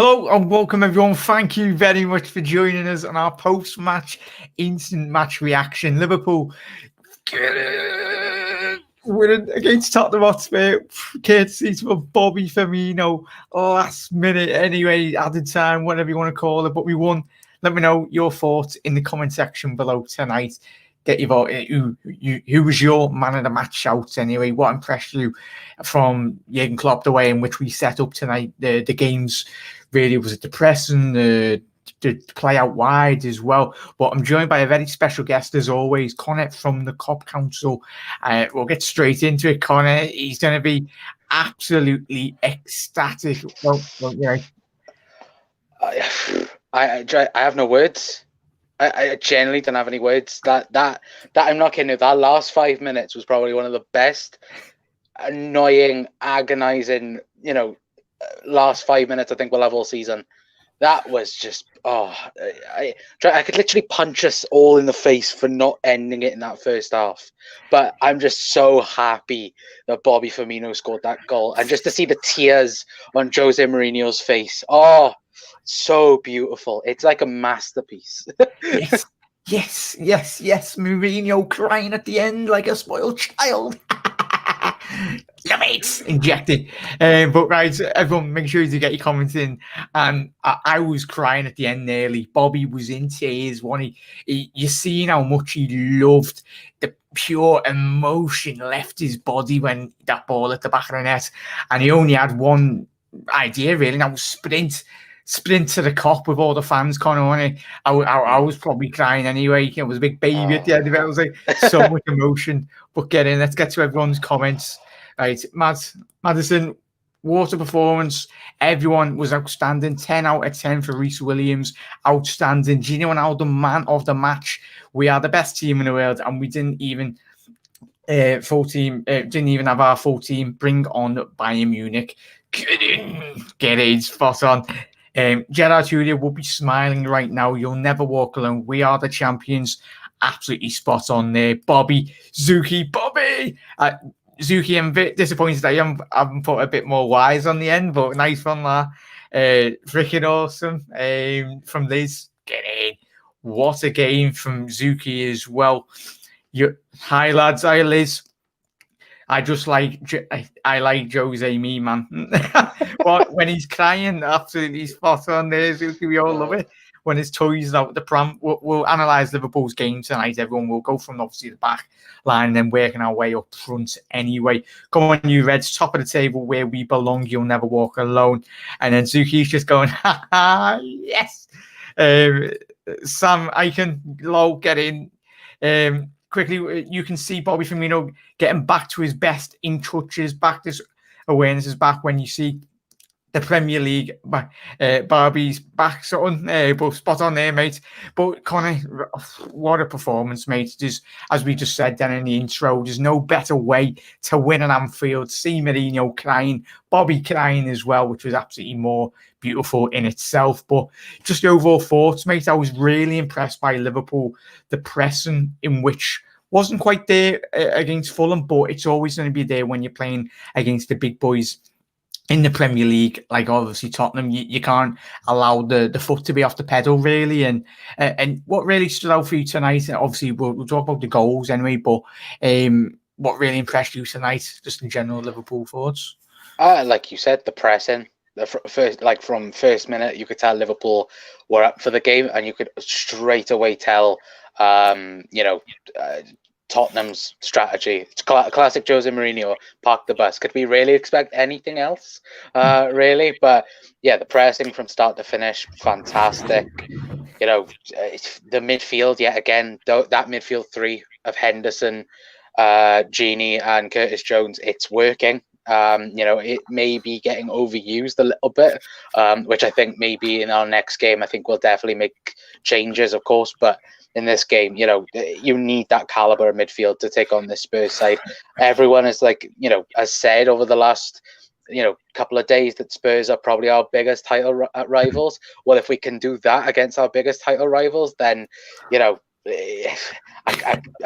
Hello and welcome everyone. Thank you very much for joining us on our post-match instant match reaction. Liverpool winning against Tottenham Hotspur, courtesy to Bobby Firmino. Last minute, anyway, added time, whatever you want to call it. But we won. Let me know your thoughts in the comment section below tonight. Get your vote. Who was your man of the match shout anyway? What impressed you from Jurgen Klopp, the way in which we set up tonight? The games really was depressing. The play out wide as well. But I'm joined by a very special guest as always, Connor from the Cop Council. We'll get straight into it, Connor. He's going to be absolutely ecstatic. Well, I have no words. I genuinely don't have any words. That I'm not kidding you. That last 5 minutes was probably one of the best, annoying, agonizing, last 5 minutes I think we'll have all season. That was just I could literally punch us all in the face for not ending it in that first half. But I'm just so happy that Bobby Firmino scored that goal, and just to see the tears on Jose Mourinho's face. Oh, so beautiful. It's like a masterpiece. Yes. Mourinho crying at the end like a spoiled child. Yeah, mate, injected. But right, everyone, make sure you get your comments in. And I was crying at the end nearly. Bobby was in tears. You seen how much he loved the pure emotion left his body when that ball at the back of the net, and he only had one idea really, and that was sprint to the Kop with all the fans coming on it. I was probably crying anyway. I was a big baby at the end of it. I was like, so much emotion. But let's get to everyone's comments. Right, Madison, water performance. Everyone was outstanding. 10 out of 10 for Reece Williams. Outstanding. Gino Ronaldo, man of the match. We are the best team in the world, and we didn't even didn't even have our full team. Bring on Bayern Munich. Get it, spot on. Gerard Julia will be smiling right now. You'll never walk alone. We are the champions. Absolutely spot on there. Bobby, Zuki, Bobby. Zuki, I'm a bit disappointed that I haven't put a bit more wise on the end, but nice one there. Freaking awesome. From Liz, get in. What a game from Zuki as well. Hi, lads. Hi, Liz. I like Jose, me, man. When he's crying, absolutely spot on there, Zuki. We all love it. When his toys out the pram, we'll analyse Liverpool's game tonight. Everyone will go from obviously the back line and then working our way up front anyway. Come on, you Reds, top of the table where we belong. You'll never walk alone. And then Zuki's just going, ha ha, yes. Sam Aiken, low, get in. Quickly, you can see Bobby Firmino getting back to his best in touches, back this awareness is back when you see the Premier League. Barbie's back, but spot on there, mate. But Connor, what a performance, mate. As we just said then in the intro, there's no better way to win at Anfield. See Mourinho crying, Bobby crying as well, which was absolutely more beautiful in itself. But just overall thoughts, mate, I was really impressed by Liverpool. The pressing in which wasn't quite there against Fulham, but it's always going to be there when you're playing against the big boys in the Premier League, like obviously Tottenham. You can't allow the foot to be off the pedal, really. And what really stood out for you tonight, and obviously we'll talk about the goals anyway, but what really impressed you tonight, just in general, Liverpool thoughts? Like you said, the pressing. From first minute, you could tell Liverpool were up for the game, and you could straight away tell, Tottenham's strategy. It's classic Jose Mourinho, park the bus. Could we really expect anything else, really? But yeah, the pressing from start to finish, fantastic. The midfield, yet again, that midfield three of Henderson, Gini and Curtis Jones, it's working. It may be getting overused a little bit, which I think maybe in our next game, I think we'll definitely make changes, of course, but in this game, you need that caliber of midfield to take on this Spurs side. Everyone is has said over the last, couple of days that Spurs are probably our biggest title rivals. Well, if we can do that against our biggest title rivals, then, I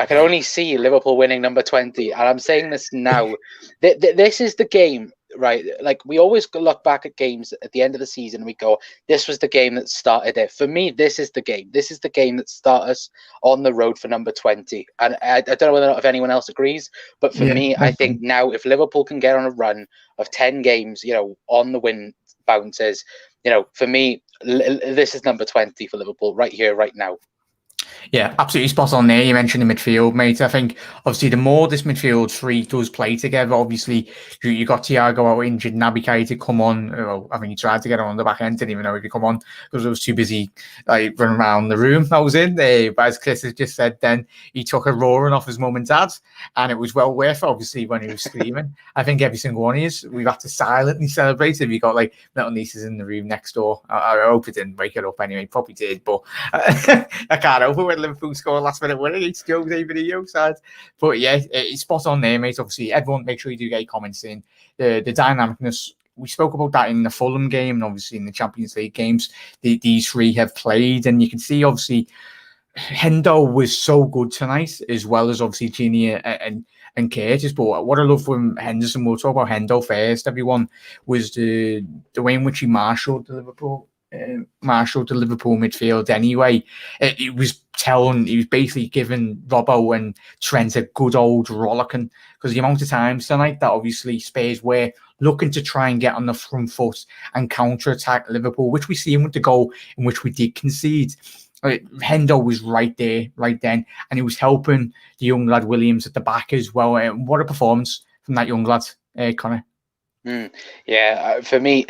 can only see Liverpool winning number 20. And I'm saying this now. This is the game right? Like we always look back at games at the end of the season and we go, this was the game that started it. For me, this is the game. This is the game that started us on the road for number 20. And I don't know whether or not if anyone else agrees, but for me, I think now if Liverpool can get on a run of 10 games, on the win bounces, for me, this is number 20 for Liverpool right here, right now. Yeah, absolutely spot on there. You mentioned the midfield, mate. I think, obviously, the more this midfield three does play together, obviously, you got Thiago out injured, Naby Keita come on. Well, I think he tried to get on the back end, didn't even know he could come on because I was too busy running around the room I was in. But as Chris has just said, then he took a roaring off his mum and dad, and it was well worth it, obviously, when he was screaming. I think every single one of us, we've had to silently celebrate if you got little nieces in the room next door. I hope it didn't wake it up anyway. Probably did, but I can't help it when Liverpool score last minute winner against Jose Mourinho side. But yeah, it's spot on there, mate. Obviously, everyone make sure you do get comments in. The dynamicness, we spoke about that in the Fulham game and obviously in the Champions League games these three have played, and you can see obviously Hendo was so good tonight, as well as obviously Gini and Curtis. But what I love from Henderson, we'll talk about Hendo first, everyone, was the way in which he marshalled the Liverpool midfield anyway. He was basically giving Robbo and Trent a good old rollicking, because the amount of times tonight that obviously Spurs were looking to try and get on the front foot and counter-attack Liverpool, which we see with the goal in which we did concede. Hendo was right there, right then, and he was helping the young lad Williams at the back as well. What a performance from that young lad, Connor. Yeah, for me,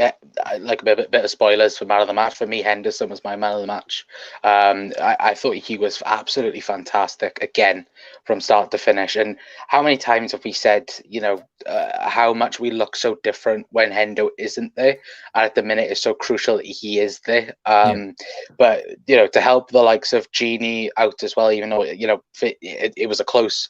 like a bit of spoilers for man of the match. For me, Henderson was my man of the match. I thought he was absolutely fantastic again from start to finish. And how many times have we said, how much we look so different when Hendo isn't there, and at the minute it's so crucial that he is there. But to help the likes of Gini out as well, even though it was a close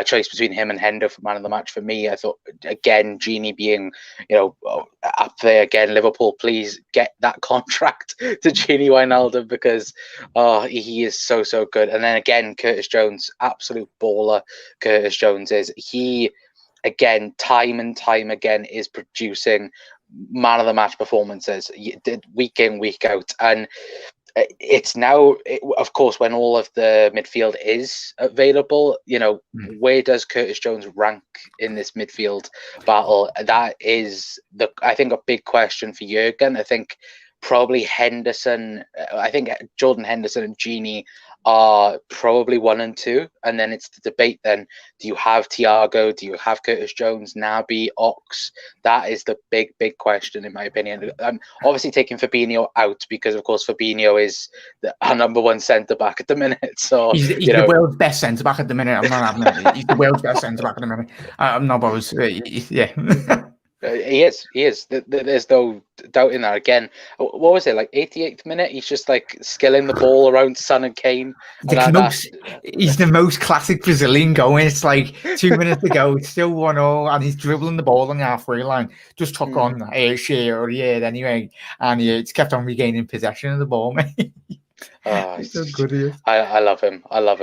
choice between him and Hendo for man of the match. For me, I thought again Gini being up there again. Liverpool, please get that contract to Gini Wijnaldum, because he is so good. And then again, Curtis Jones, absolute baller. Curtis Jones is. He again, time and time again, is producing man of the match performances week in, week out. And it's now, of course, when all of the midfield is available, where does Curtis Jones rank in this midfield battle? That is I think a big question for Jurgen. I think probably Henderson. I think Jordan Henderson and Gini are probably 1 and 2, and then it's the debate. Then, do you have Thiago? Do you have Curtis Jones, Naby, Ox? That is the big question, in my opinion. I'm obviously taking Fabinho out because, of course, Fabinho is our number 1 centre back at the minute. So he's the world's best centre back at the minute. I'm not having it. He's the world's best centre back at the minute. I'm not bothered. Yeah. He is. There's no doubt in that. Again, what was it, like 88th minute? He's just like skilling the ball around Son and Kane. He's the most classic Brazilian going. It's like 2 minutes to go, it's still 1-0, and he's dribbling the ball on the halfway line. Just took on Shea or anyway, and it's kept on regaining possession of the ball, mate. He's so good. He is. I love him. I love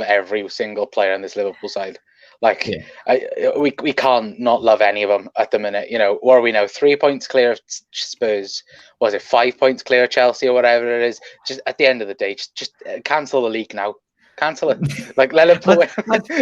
every single player on this Liverpool side. We can't not love any of them at the minute. What are we now? 3 points clear of Spurs. Was it 5 points clear of Chelsea or whatever it is? Just at the end of the day, just cancel the league now. Cancel it. Like let Liverpool win.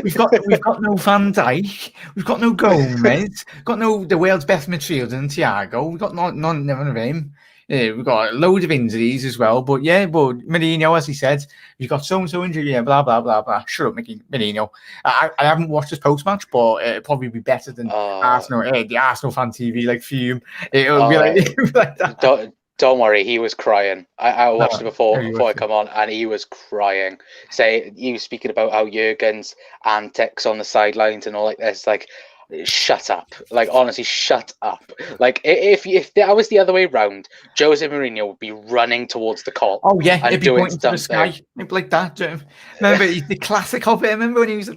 We've got no Van Dijk. We've got no Gomez. Got no the world's best midfielder in Thiago. We've got none of him. We've got a load of injuries as well, but Mourinho, as he said, you've got so-and-so injury, blah, blah, blah, blah. Shut up, Mourinho. I haven't watched this post-match, but it'll probably be better than Arsenal, the Arsenal fan TV, like fume. It'll be like that. Don't worry, he was crying. I watched it before I come on, and he was crying. He was speaking about how Jurgen's antics on the sidelines and all like this, like, shut up. Like, honestly, shut up. Like, if that was the other way round, Jose Mourinho would be running towards the cop. Oh, yeah, he'd be pointing to the sky. He'd be like that. Remember, the classic of it. Remember when he was at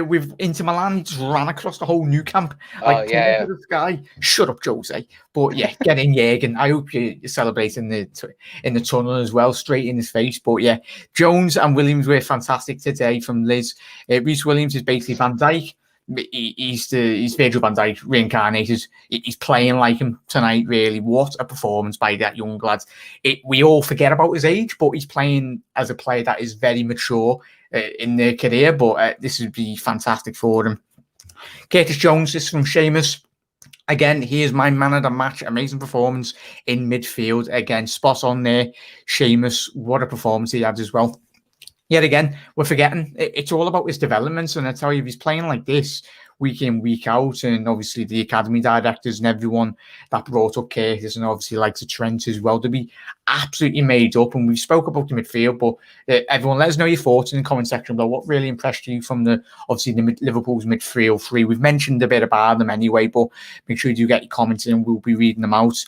with Inter Milan, he just ran across the whole new camp, like, to the sky. Shut up, Jose. But yeah, get in, Jürgen. I hope you're celebrating in the tunnel as well, straight in his face. But yeah, Jones and Williams were fantastic today from Liz. Reece Williams is basically Van Dijk. He's Virgil van Dijk reincarnated. He's playing like him tonight. Really, what a performance by that young lad! We all forget about his age, but he's playing as a player that is very mature in their career. But this would be fantastic for him. Curtis Jones is from Seamus. Again, he is my man of the match. Amazing performance in midfield. Again, spot on there. Seamus, what a performance he had as well. Yet again, we're forgetting it's all about his development. And I tell you, if he's playing like this week in, week out, and obviously the academy directors and everyone that brought up Curtis and obviously likes Trent as well, to be absolutely made up. And we spoke about the midfield, but everyone, let us know your thoughts in the comment section below. What really impressed you from the Liverpool's midfield three? We've mentioned a bit about them anyway, but make sure you do get your comments in. We'll be reading them out.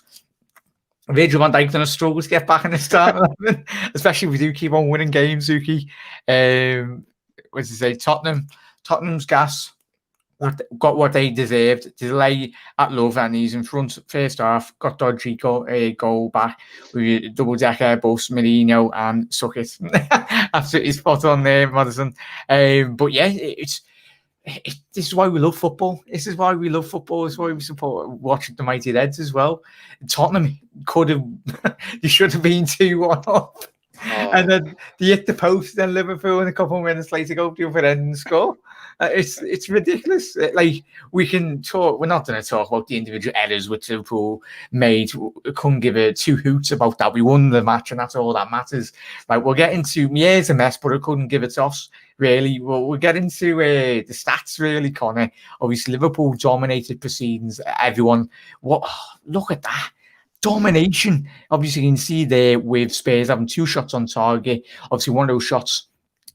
Virgil van Dijk done a struggle to get back in the start 11, especially if we do keep on winning games, Zuki. What did you say? Tottenham's gas got what they deserved. Delay at love, and he's in front first half. Got dodgy goal back with double decker bus, Firmino, and suck it. Absolutely spot on there, Madison. But yeah, this is why we love football. This is why we love football. This is why we support watching the Mighty Reds as well. Tottenham could have, they should have been 2-1 up. And then they hit the post, then Liverpool, and a couple of minutes later go up the other end and score. It's ridiculous. Like, we can talk, we're not going to talk about the individual errors which Liverpool made. We couldn't give a two hoots about that. We won the match, and that's all that matters. Right, we'll get into, yeah, it's a mess, but I couldn't give a toss, really. We'll get into the stats, really, Connor. Obviously, Liverpool dominated proceedings. Everyone, look at that. Domination. Obviously, you can see there with Spurs having 2 shots on target. Obviously, one of those shots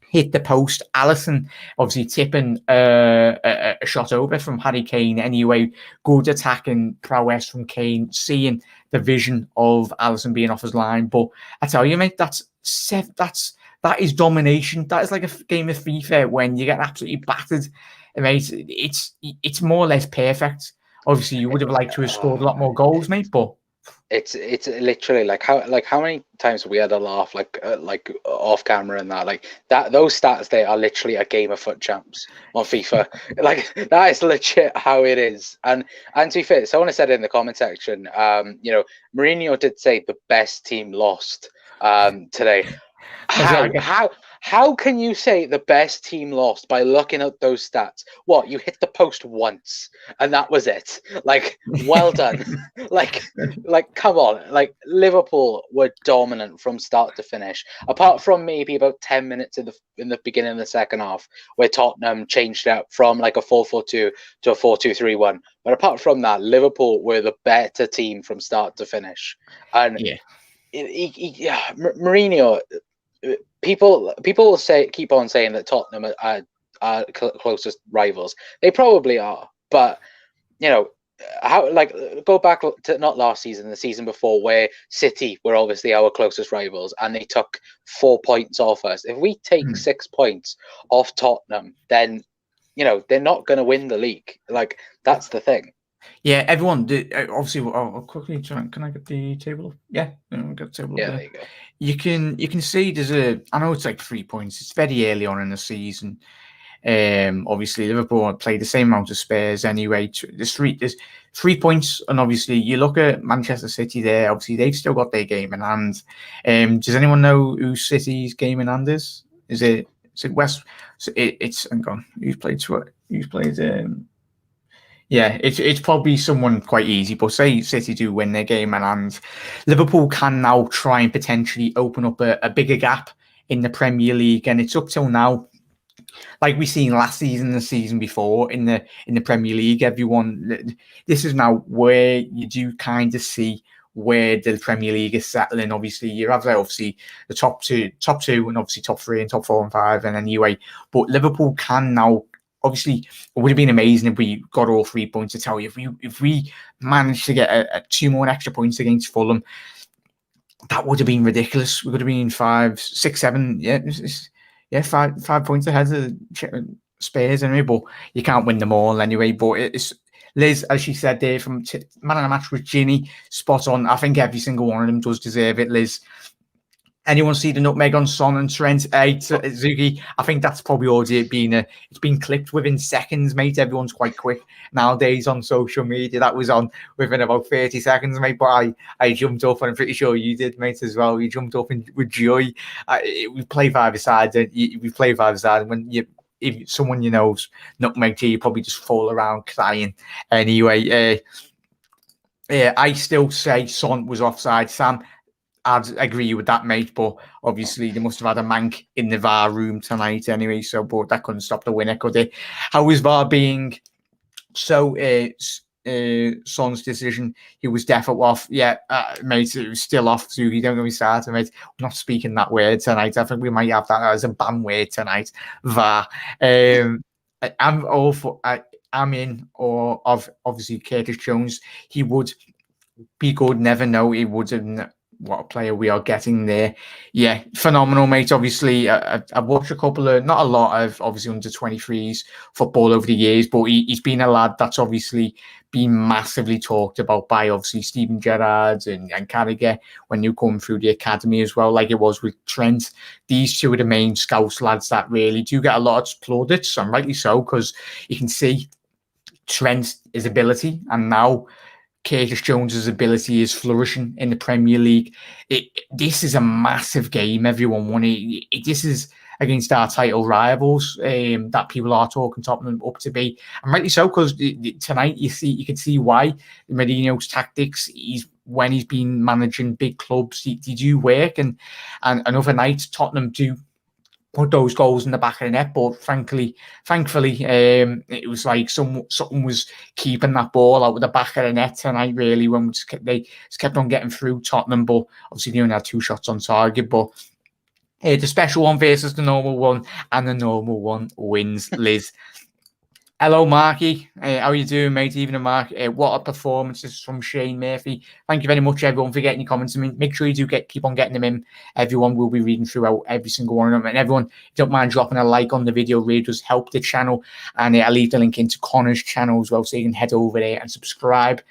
hit the post. Alisson obviously tipping a shot over from Harry Kane. Anyway, good attacking prowess from Kane, seeing the vision of Alisson being off his line. But I tell you, mate, that is domination. That is like a game of FIFA when you get absolutely battered. Mate, it's more or less perfect. Obviously, you would have liked to have scored a lot more goals, mate, but it's literally like how many times we had a laugh like off camera and that those stats there are literally a game of foot champs on FIFA. Like, that is legit how it is. And to be fair, someone said in the comment section, Mourinho did say the best team lost today. How can you say the best team lost by looking at those stats? What, you hit the post once and that was it? Like, well done. like come on. Like, Liverpool were dominant from start to finish, apart from maybe about 10 minutes in the beginning of the second half where Tottenham changed it up from like a 4-4-2 to a 4-2-3-1. But apart from that, Liverpool were the better team from start to finish. And Mourinho, people will keep on saying that Tottenham are closest rivals. They probably are, but go back to not last season, the season before, where City were obviously our closest rivals and they took 4 points off us. If we take 6 points off Tottenham, then they're not going to win the league. Like, that's the thing. Yeah, everyone. Obviously, I'll quickly try. Can I get the table? Yeah, get the table. Yeah, there you go. You can see there's I know it's like 3 points. It's very early on in the season. Obviously, Liverpool played the same amount of Spurs anyway. There's 3 points, and obviously you look at Manchester City there. Obviously, they've still got their game in hand. Does anyone know who City's game in hand is? Is it West? It's hang on. Who's played? Yeah, it's probably someone quite easy, but say City do win their game and Liverpool can now try and potentially open up a bigger gap in the Premier League. And it's up till now, like we seen last season, the season before in the Premier League, this is now where you do kind of see where the Premier League is settling. Obviously, you have the top two, and obviously top 3 and top 4 and 5, and anyway, but Liverpool can now. Obviously, it would have been amazing if we got all 3 points. To tell you, if we managed to get 2 more extra points against Fulham, that would have been ridiculous. We could have been 5, 6, 7, 5 points ahead of Spurs anyway. But you can't win them all anyway. But it's Liz, as she said there, from man of the match with Ginny, spot on. I think every single one of them does deserve it, Liz. Anyone see the nutmeg on Son and Trent? Hey, Zuki, I think that's probably already it's been clipped within seconds, mate. Everyone's quite quick nowadays on social media. That was on within about 30 seconds, mate. But I jumped up, and I'm pretty sure you did, mate, as well. You jumped up with joy. We play five-a-side, and when if someone you know's nutmeg to you, probably just fall around crying. Anyway, I still say Son was offside. Sam, I'd agree with that, mate, but obviously they must have had a mank in the VAR room tonight anyway, so but that couldn't stop the winner, could it? How was VAR being so Son's decision? He was definitely off. Yeah, mate, it was still off, so you don't get me started, mate. I'm not speaking that word tonight. I think we might have that as a ban word tonight, VAR. I'm all for I'm in awe of obviously Curtis Jones. He would be good, never know he would have. What a player we are getting there. Yeah, phenomenal, mate. Obviously, I've watched a couple of, not a lot of, obviously, under-23s football over the years, but he's been a lad that's obviously been massively talked about by, obviously, Steven Gerrard and Carragher when you come through the academy as well, like it was with Trent. These two are the main Scouse lads that really do get a lot of plaudits, and rightly so, because you can see Trent's ability, and now Curtis Jones's ability is flourishing in the Premier League. This is a massive game, everyone. This is against our title rivals that people are talking Tottenham up to be, and rightly so, because tonight you can see why Mourinho's tactics. When he's been managing big clubs, he do work, and another night Tottenham do put those goals in the back of the net, but thankfully, it was like something was keeping that ball out of the back of the net tonight. Really, when they just kept on getting through Tottenham, but obviously they only had 2 shots on target. But the special one versus the normal one, and the normal one wins. Liz. Hello, Marky. How are you doing, mate? Even Mark. What a performance! This is from Shane Murphy. Thank you very much, everyone, for getting your comments. I mean, make sure you do keep on getting them in. Everyone will be reading throughout every single one of them. And everyone, if you don't mind dropping a like on the video, really does help the channel. And I'll leave the link into Connor's channel as well, so you can head over there and subscribe.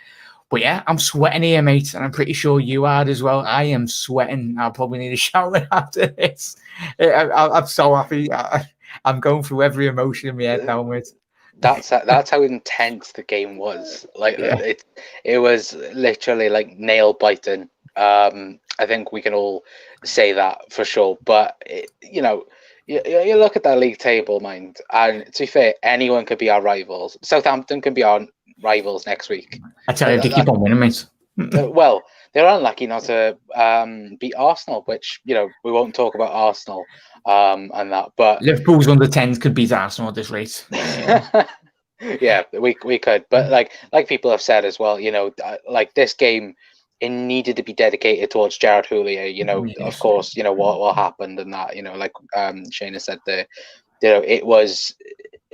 But yeah, I'm sweating here, mate, and I'm pretty sure you are as well. I am sweating. I'll probably need a shower after this. I'm so happy. I'm going through every emotion in my head now, mate. That's how intense the game was. Like it was literally like nail biting. I think we can all say that for sure. But you look at that league table, mind, and to be fair, anyone could be our rivals. Southampton can be our rivals next week. I tell you, they keep on winning, mate. Well, they're unlucky not to beat Arsenal, which we won't talk about Arsenal and that. But Liverpool's under 10s could beat Arsenal at this rate. Yeah, we could, but like people have said as well, like this game, it needed to be dedicated towards Gerard Houllier. Of course, what happened and that, like Shane has said there, it was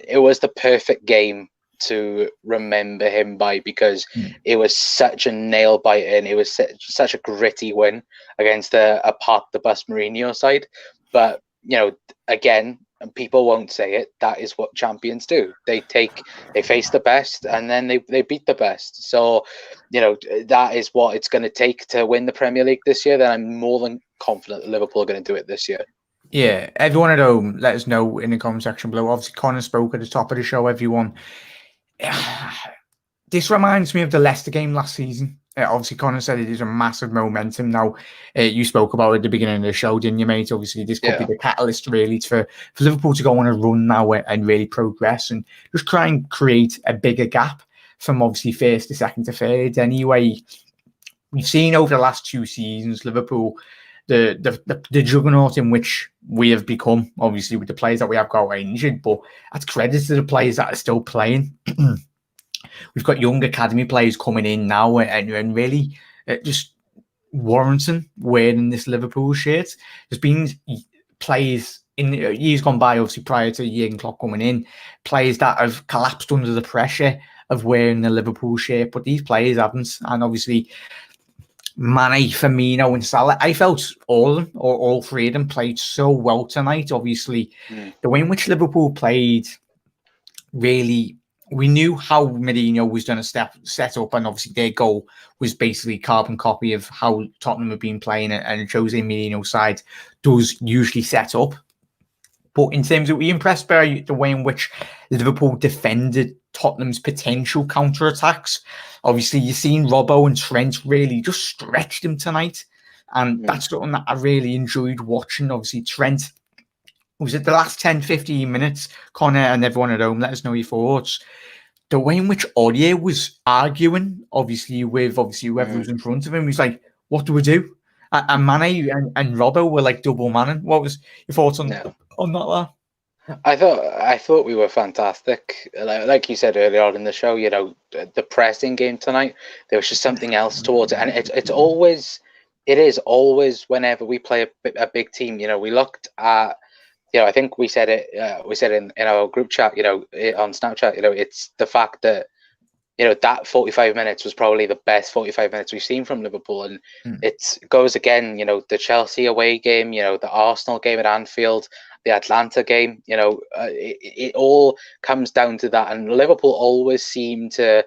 the perfect game to remember him by, because it was such a nail biting, it was such a gritty win against a park the bus Mourinho side. But again, people won't say it, that is what champions do. They face the best and then they beat the best. So that is what it's going to take to win the Premier League this year. Then I'm more than confident that Liverpool are going to do it this year. Yeah, everyone at home, let us know in the comment section below. Obviously, Connor spoke at the top of the show, everyone. This reminds me of the Leicester game last season. Obviously, Connor said it is a massive momentum now. You spoke about it at the beginning of the show, didn't you, mate? Obviously, this could be the catalyst, really, for Liverpool to go on a run now and really progress and just try and create a bigger gap from, obviously, first to second to third. Anyway, we've seen over the last 2 seasons, Liverpool, the juggernaut in which we have become, obviously, with the players that we have got injured, but that's credit to the players that are still playing. We've got young academy players coming in now and really just warranting wearing this Liverpool shirt. There's been players in years gone by, obviously prior to Jurgen Klopp coming in, players that have collapsed under the pressure of wearing the Liverpool shirt, but these players haven't. And obviously, Mane, Firmino and Salah, I felt all 3 of them played so well tonight. Obviously, the way in which Liverpool played really we knew how Mourinho was going to set up, and obviously their goal was basically carbon copy of how Tottenham have been playing, and Jose Mourinho's side does usually set up. But in terms of, were you impressed by the way in which Liverpool defended Tottenham's potential counter-attacks? Obviously, you've seen Robbo and Trent really just stretch them tonight. And that's something that I really enjoyed watching. Obviously, Trent was it the last 10, 15 minutes, Connor and everyone at home, let us know your thoughts. The way in which Aurier was arguing, obviously, with whoever was in front of him, was like, what do we do? And Mane and Robbo were like double manning. What was your thoughts on that? I thought we were fantastic. Like you said earlier on in the show, you know, the pressing game tonight, there was just something else towards it. And it is always whenever we play a big team, you know, we looked at, you know, I think we said it in our group chat, you know, on Snapchat, you know, it's the fact that, you know, that 45 minutes was probably the best 45 minutes we've seen from Liverpool. And it goes again, you know, the Chelsea away game, you know, the Arsenal game at Anfield, the Atlanta game, you know, it all comes down to that. And Liverpool always seem to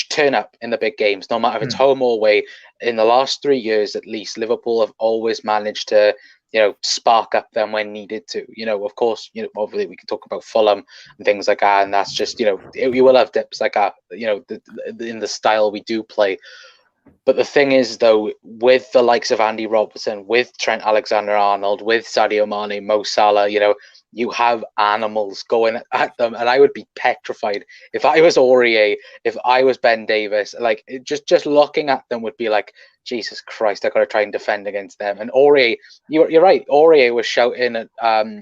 turn up in the big games, no matter if it's home or away. In the last 3 years, at least, Liverpool have always managed to, you know, spark up them when needed to. You know, of course, you know, obviously we can talk about Fulham and things like that, and that's just, you know, we will have dips like that, you know, in the style we do play. But the thing is, though, with the likes of Andy Robertson, with Trent Alexander-Arnold, with Sadio Mane, Mo Salah, you know, you have animals going at them, and I would be petrified if I was Aurier, if I was Ben Davis. Like, just looking at them would be like, Jesus Christ, I got to try and defend against them. And Aurier, you're right. Aurier was shouting at.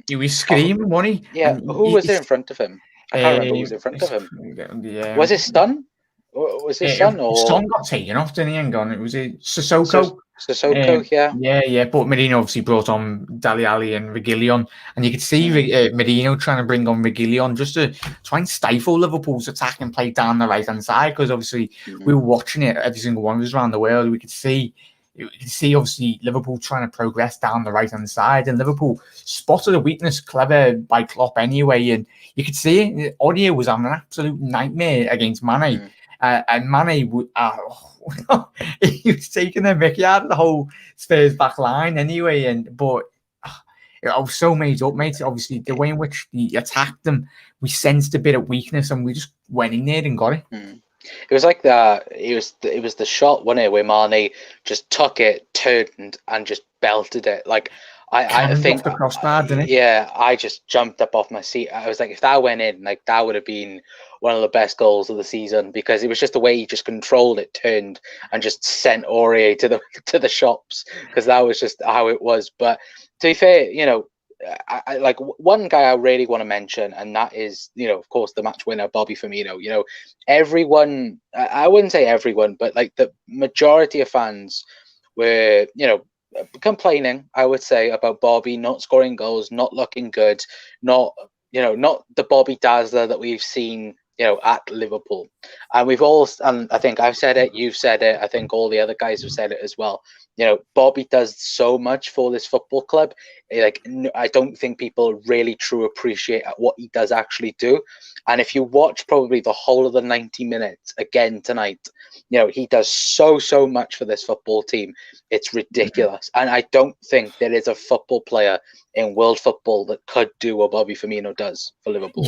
He was screaming, wasn't he? Yeah, who was there in front of him? I can't remember who was in front of him. Yeah. Was his son? Was his son? Or his son got taken off, didn't he? And gone. It was Sissoko. Sissoko, yeah. Yeah. But Mourinho obviously brought on Dele Alli and Reguilon, and you could see Mourinho trying to bring on Reguilon just to try and stifle Liverpool's attack and play down the right hand side. Because obviously we were watching it, every single one of us around the world. We could see obviously Liverpool trying to progress down the right hand side, and Liverpool spotted a weakness, clever by Klopp anyway. And you could see it. Aurier was having an absolute nightmare against Mane. And Mane, he was taking the mickey out of the whole Spurs back line anyway. But I was so made up, mate. Obviously, the way in which he attacked them, we sensed a bit of weakness, and we just went in there and got it. It was like that. It was the shot, wasn't it, where Mane just took it, turned, and just belted it. Like I think the crossbar, didn't it? Yeah, I just jumped up off my seat. I was like, if that went in, like that would have been one of the best goals of the season, because it was just the way he just controlled it, turned, and just sent Aurier to the shops, because that was just how it was. But to be fair, you know, I like one guy I really want to mention, and that is, you know, of course, the match winner, Bobby Firmino. You know, everyone, I wouldn't say everyone, but like the majority of fans were, you know, complaining, I would say, about Bobby not scoring goals, not looking good, not the Bobby Dazzler that we've seen, you know, at Liverpool. And and I think I've said it, you've said it, I think all the other guys have said it as well. You know, Bobby does so much for this football club. Like, I don't think people really truly appreciate what he does actually do. And if you watch probably the whole of the 90 minutes again tonight, you know, he does so much for this football team. It's ridiculous. And I don't think there is a football player in world football that could do what Bobby Firmino does for Liverpool.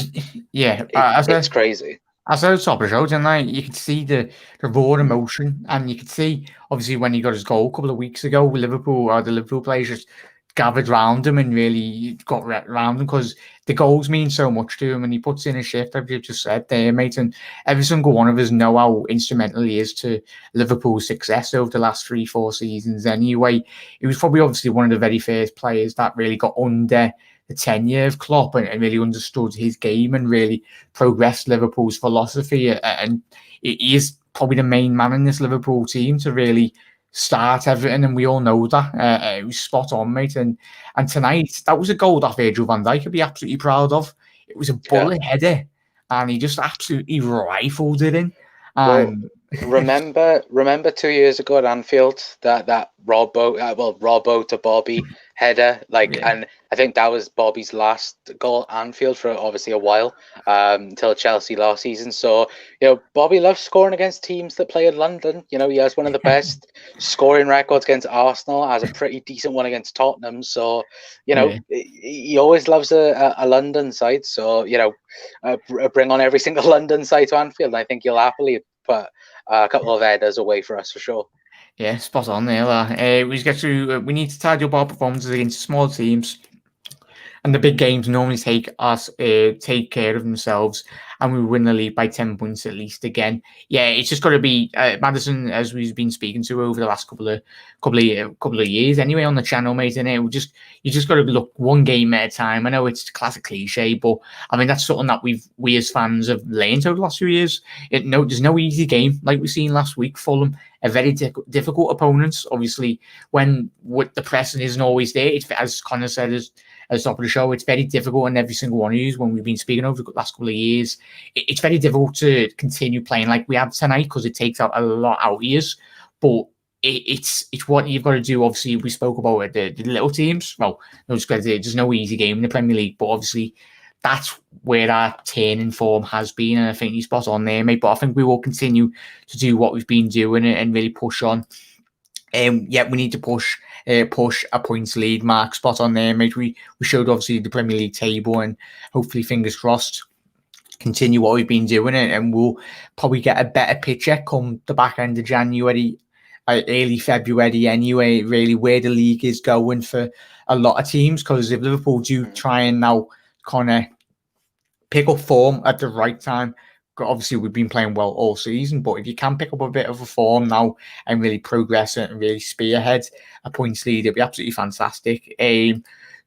Yeah, it's crazy. I saw the top of the show, didn't I? You could see the raw emotion, and you could see, obviously, when he got his goal a couple of weeks ago, the Liverpool players just gathered round him and really got round him, because the goals mean so much to him, and he puts in a shift, as you just said there, mate. And every single one of us know how instrumental he is to Liverpool's success over the last 3-4 seasons anyway. He was probably obviously one of the very first players that really got under the tenure of Klopp and really understood his game and really progressed Liverpool's philosophy. And he is probably the main man in this Liverpool team to really start everything, and we all know that. It was spot on, mate. And tonight, that was a goal that Virgil van Dijk could be absolutely proud of. It was a bullet header, and he just absolutely rifled it in. And Remember 2 years ago at Anfield that Robbo to Bobby header, Yeah, and I think that was Bobby's last goal at Anfield for obviously a while, until Chelsea last season. So Bobby loves scoring against teams that play in London. He has one of the best scoring records against Arsenal, has a pretty decent one against Tottenham. So yeah. he always loves a London side. So bring on every single London side to Anfield, and I think you'll happily put a couple of headers away for us for sure. Yeah, spot on there. We need to tidy up our performances against small teams, and the big games normally take care of themselves, and we win the league by 10 points at least. Again, yeah, it's just got to be Madison, as we've been speaking to over the last couple of years anyway on the channel, mate. And you just got to look one game at a time. I know it's a classic cliche, but I mean that's something that we as fans have learned over the last few years. There's no easy game like we seen last week. Fulham, a very difficult opponents. Obviously, when the pressing isn't always there, it's, as Connor said, at the top of the show, it's very difficult in every single one of you. When we've been speaking over the last couple of years, it's very difficult to continue playing like we have tonight because it takes out a lot out of you. But it's what you've got to do. Obviously, we spoke about it, the little teams. Well, there's no easy game in the Premier League, but obviously that's where our turn in form has been, and I think you're spot on there, mate. But I think we will continue to do what we've been doing and really push on. We need to push a points lead. Mark, spot on there, mate. We showed obviously the Premier League table, and hopefully, fingers crossed, continue what we've been doing, and we'll probably get a better picture come the back end of January, early February anyway, really where the league is going for a lot of teams. Because if Liverpool do try and now kind of pick up form at the right time, obviously we've been playing well all season, but if you can pick up a bit of a form now and really progress it and really spearhead a points lead, it'd be absolutely fantastic.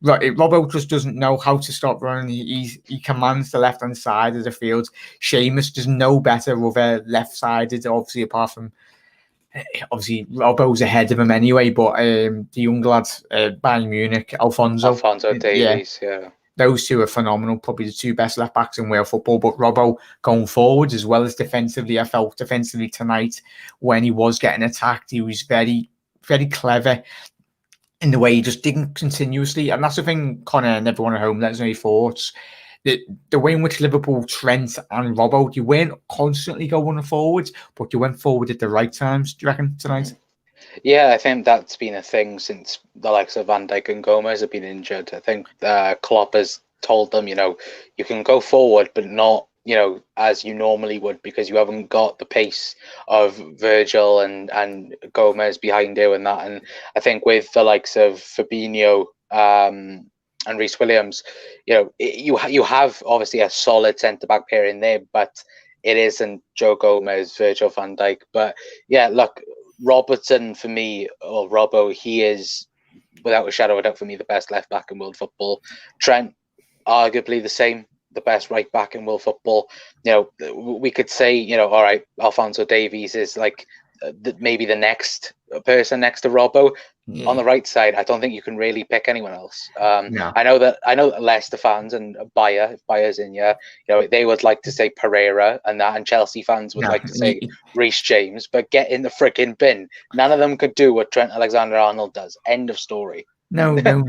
Robbo just doesn't know how to stop running. He commands the left hand side of the field. Seamus does no better over left sided, obviously, apart from obviously Robbo's ahead of him anyway. But the young lads, Bayern Munich, Alfonso Davies, yeah. Those two are phenomenal, probably the two best left backs in world football. But Robbo going forward as well as defensively, I felt defensively tonight when he was getting attacked, he was very, very clever in the way he just digging continuously. And that's the thing, Connor and everyone at home, let us know your thoughts. The way in which Liverpool, Trent and Robbo, you weren't constantly going forwards, but you went forward at the right times, do you reckon, tonight? Yeah, I think that's been a thing since the likes of Van Dijk and Gomez have been injured. I think Klopp has told them, you can go forward, but not, as you normally would, because you haven't got the pace of Virgil and Gomez behind you and that. And I think with the likes of Fabinho and Reece Williams, you have obviously a solid centre-back pair in there, but it isn't Joe Gomez, Virgil van Dijk. But yeah, look, Robertson for me, or Robbo, he is without a shadow of a doubt for me the best left back in world football. Trent, arguably the same, the best right back in world football. We could say, all right, Alfonso Davies is like maybe the next person next to Robbo. Yeah. On the right side, I don't think you can really pick anyone else. No. I know that Leicester fans and Bayer's in they would like to say Pereira and that, and Chelsea fans would like to say Reece James, but get in the freaking bin. None of them could do what Trent Alexander-Arnold does. End of story. No. Liverpool's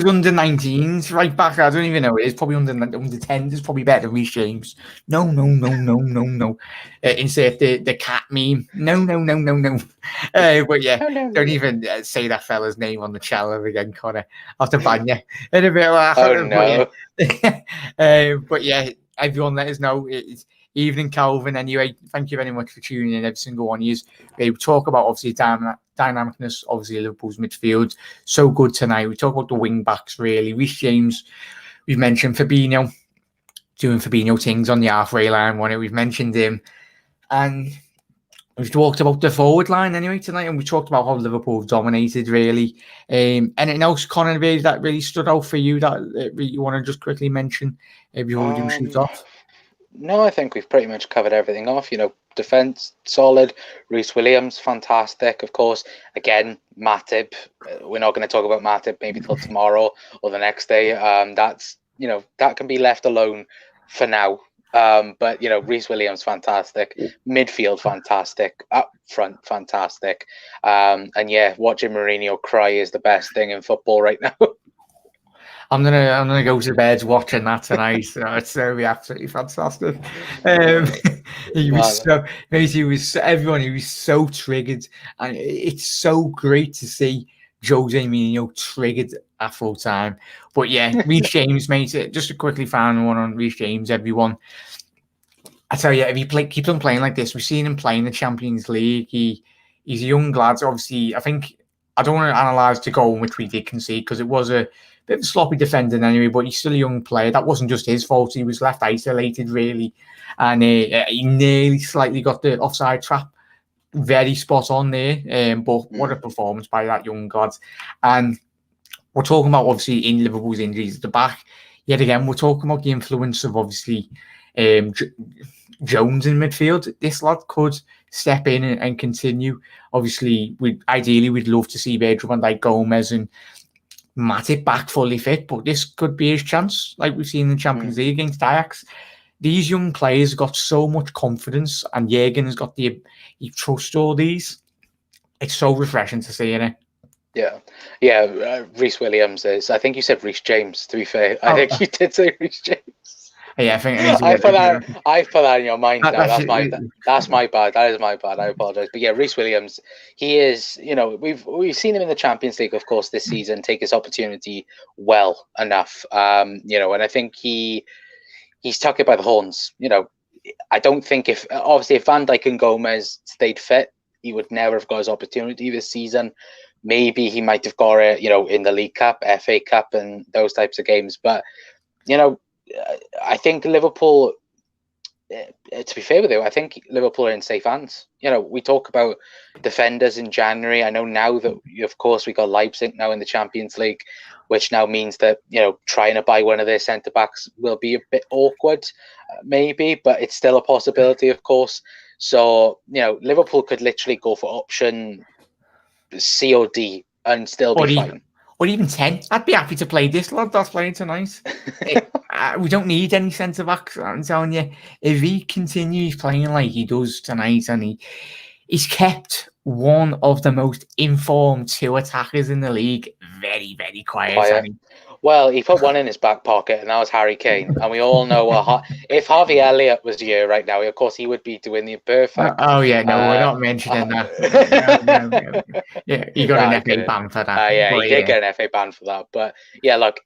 under 19s right back. I don't even know. It's probably under 10s. It's probably better than Reece James. No. Insert the cat meme. No. But yeah, don't even say that fella's name on the channel again, Connor. I'll have to ban you. In a bit of but yeah, everyone let us know. It's evening, Calvin. Anyway, thank you very much for tuning in, every single one of you. We talk about obviously dynamicness, obviously Liverpool's midfield. So good tonight. We talk about the wing backs, really. Reece James, we've mentioned Fabinho, doing Fabinho things on the halfway line. We've mentioned him. And we've talked about the forward line anyway tonight, and we talked about how Liverpool have dominated, really. Anything else, Conor, that really stood out for you that you want to just quickly mention before we do shoot off? No, I think we've pretty much covered everything off. Defense solid. Reece Williams, fantastic. Of course, again, Matip. We're not going to talk about Matip maybe till tomorrow or the next day. That's that can be left alone for now. But Reece Williams, fantastic. Midfield, fantastic. Up front, fantastic. And yeah, watching Mourinho cry is the best thing in football right now. I'm gonna go to bed watching that tonight. So it's gonna be absolutely fantastic. He was so everyone. He was so triggered, and it's so great to see Jose Mourinho triggered at full time. But yeah, Reece James, mate. Just a quickly final one on Reece James. Everyone, I tell you, if he keeps on playing like this, we've seen him play in the Champions League. He's a young lad. Obviously, I think I don't want to analyse the goal which we did concede because it was a bit of a sloppy defending anyway, but he's still a young player. That wasn't just his fault. He was left isolated, really. And he nearly slightly got the offside trap. Very spot on there. But what a performance by that young lad. And we're talking about, obviously, in Liverpool's injuries at the back. Yet again, we're talking about the influence of, obviously, Jones in midfield. This lad could step in and continue. Obviously, we'd love to see Virgil van Dijk, Gomez and Matip back fully fit, but this could be his chance, like we've seen in the Champions League against Ajax. These young players got so much confidence, and Jurgen has got he trusts all these. It's so refreshing to see, isn't it? Yeah. Reece Williams is. I think you said Reece James. To be fair, I think you did say Reece James. Yeah, I think I put that in your mind now. That's my bad. That is my bad. I apologize. But yeah, Reece Williams, he is. We've seen him in the Champions League, of course, this season take his opportunity well enough. And I think he's took it by the horns. I don't think if Van Dijk and Gomez stayed fit, he would never have got his opportunity this season. Maybe he might have got it, in the League Cup, FA Cup, and those types of games. But I think Liverpool, to be fair with you, I think Liverpool are in safe hands. We talk about defenders in January. I know now that, of course, we got Leipzig now in the Champions League, which now means that, trying to buy one of their centre-backs will be a bit awkward, maybe, but it's still a possibility, of course. So, Liverpool could literally go for option C or D and still be fine. Or even 10. I'd be happy to play this lad that's playing tonight. We don't need any centre-backs, I'm telling you. If he continues playing like he does tonight, and he's kept one of the most informed two attackers in the league very, very quiet. Well, he put one in his back pocket, and that was Harry Kane. And we all know if Harvey Elliott was here right now, of course, he would be doing the perfect. We're not mentioning that. No. Yeah, he got an FA ban for that. He did get an FA ban for that. But yeah, look,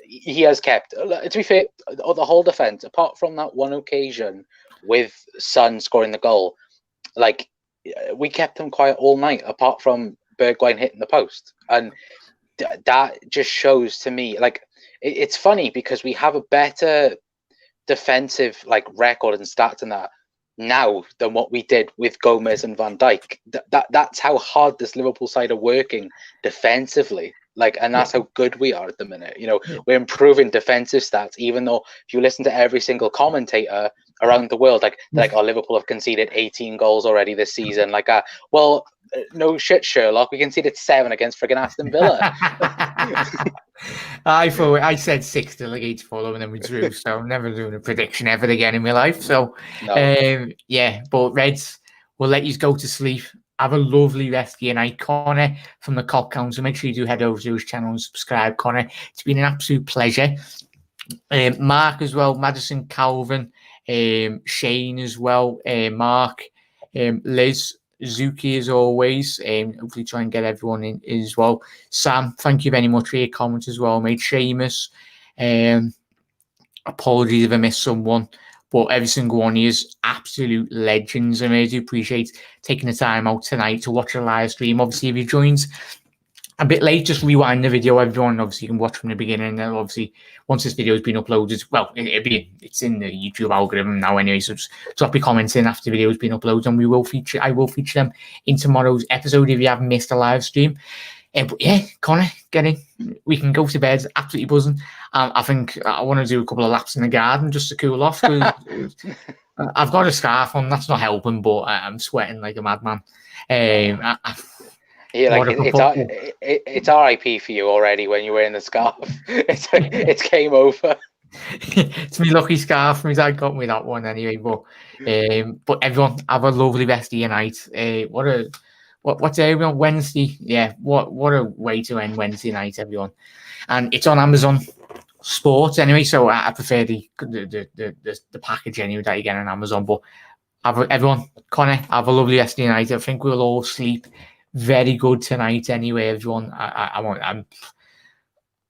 he has kept. To be fair, the whole defense, apart from that one occasion with Son scoring the goal, like we kept them quiet all night, apart from Bergwijn hitting the post. And that just shows to me, like, it's funny because we have a better defensive record and stats in that now than what we did with Gomez and Van Dijk. That's how hard this Liverpool side are working defensively. And that's how good we are at the minute. We're improving defensive stats, even though if you listen to every single commentator around the world, Liverpool have conceded 18 goals already this season. Well, no shit, Sherlock. We conceded 7 against friggin' Aston Villa. I said 6-0 against Fulham, and then we drew. So I'm never doing a prediction ever again in my life. So, no. But Reds, we'll let you go to sleep. Have a lovely rest of your night. Connor from the Cop Council, make sure you do head over to his channel and subscribe, Connor. It's been an absolute pleasure. Mark as well, Madison, Calvin, Shane as well, Mark, Liz, Zuki as always. Hopefully try and get everyone in as well. Sam, thank you very much for your comments as well, mate. Seamus, apologies if I missed someone. But every single one is absolute legends, and I do appreciate taking the time out tonight to watch a live stream. Obviously, if you joined a bit late, just rewind the video, everyone. Obviously, you can watch from the beginning. And obviously, once this video has been uploaded, well, it's in the YouTube algorithm now anyway. So just drop your comments in after the video has been uploaded, and I will feature them in tomorrow's episode if you haven't missed a live stream. But yeah, Connor, get in. We can go to bed absolutely buzzing. I think I want to do a couple of laps in the garden just to cool off. I've got a scarf on. That's not helping, but I'm sweating like a madman. It's RIP for you already when you were in the scarf. It's game over. It's me lucky scarf. My dad got me that one anyway. But everyone have a lovely rest of your night. What day are we on? Wednesday? Yeah. What a way to end Wednesday night, everyone. And it's on Amazon Sports anyway. So I prefer the package anyway that you get on Amazon. But everyone, Connor, have a lovely rest of your night. I think we'll all sleep very good tonight anyway, everyone.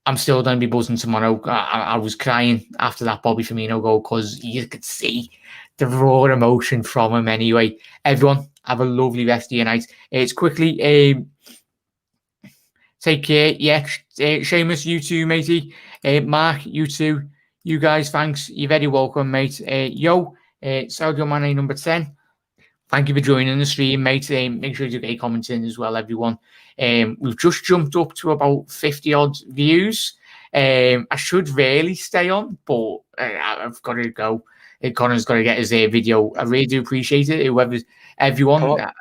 I'm still going to be buzzing tomorrow. I was crying after that Bobby Firmino goal because you could see the raw emotion from him anyway. Everyone, have a lovely rest of your night. It's quickly, take care. Yeah, Seamus, you too, matey. Mark, you too. You guys, thanks. You're very welcome, mate. Sadio Mane number 10. Thank you for joining the stream, mate. Make sure you get comments in as well, everyone. We've just jumped up to about 50 odd views. I should really stay on, but I've got to go. Connor's got to get his video. I really do appreciate it. Everyone.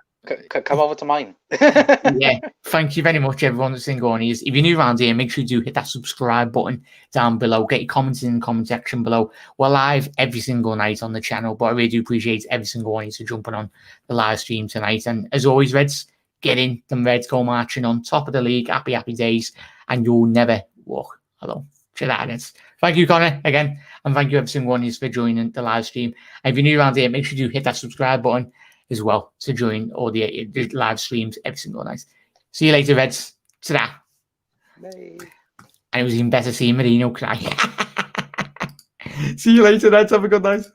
Come over to mine. Yeah, thank you very much, everyone that's been going. If you're new around here, make sure you do hit that subscribe button down below. Get your comments in the comment section below. We're live every single night on the channel, but I really do appreciate every single one of you jumping on the live stream tonight. And as always, Reds, get in. The Reds go marching on top of the league. Happy, happy days. And you'll never walk alone. Shenanigans. Thank you, Connor, again. And thank you, every single one of you, for joining the live stream. And if you're new around here, make sure you hit that subscribe button as well to join all the live streams every single night. See you later, Reds. Ta-da. Bye. And it was even better seeing Marino cry. See you later, Reds. Have a good night.